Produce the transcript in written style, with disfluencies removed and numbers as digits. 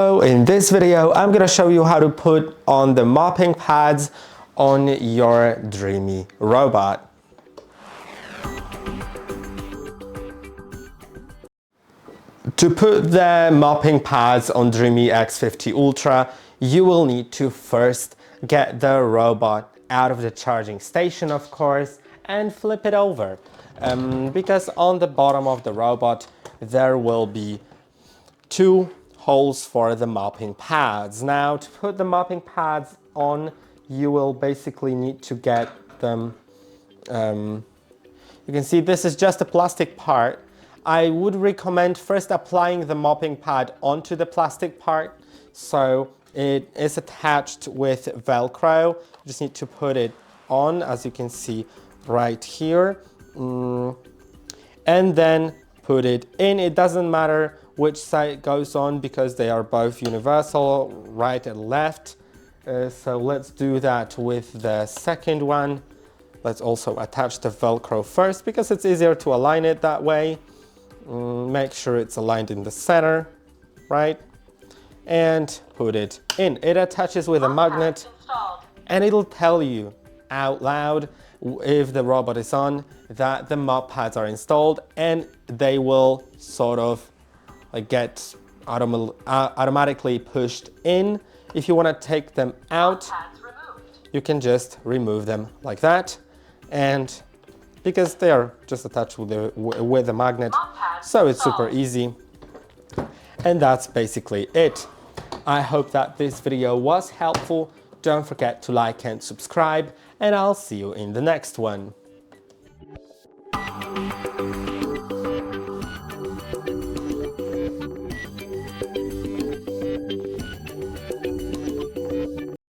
So in this video, I'm going to show you how to put on the mopping pads on your DREAME robot. To put the mopping pads on DREAME X50 Ultra, you will need to first get the robot out of the charging station, of course, and flip it over. Because on the bottom of the robot, there will be two holes for the mopping pads. Now, to put the mopping pads on, you will basically need to get them. You can see this is just a plastic part. I would recommend first applying the mopping pad onto the plastic part. So it is attached with Velcro. You just need to put it on, as you can see right here. And then put it in. It doesn't matter which side it goes on because they are both universal, right and left. So let's do that with the second one. Let's also attach the Velcro first because it's easier to align it that way. Make sure it's aligned in the center, right? And put it in. It attaches with a magnet and it'll tell you out loud if the robot is on that the mop pads are installed, and they will sort of get automatically pushed in. If you want to take them out, you can just remove them like that, and because they are just attached with the magnet, so it's super easy. And that's basically it. I hope that this video was helpful. Don't forget to like and subscribe, and I'll see you in the next one.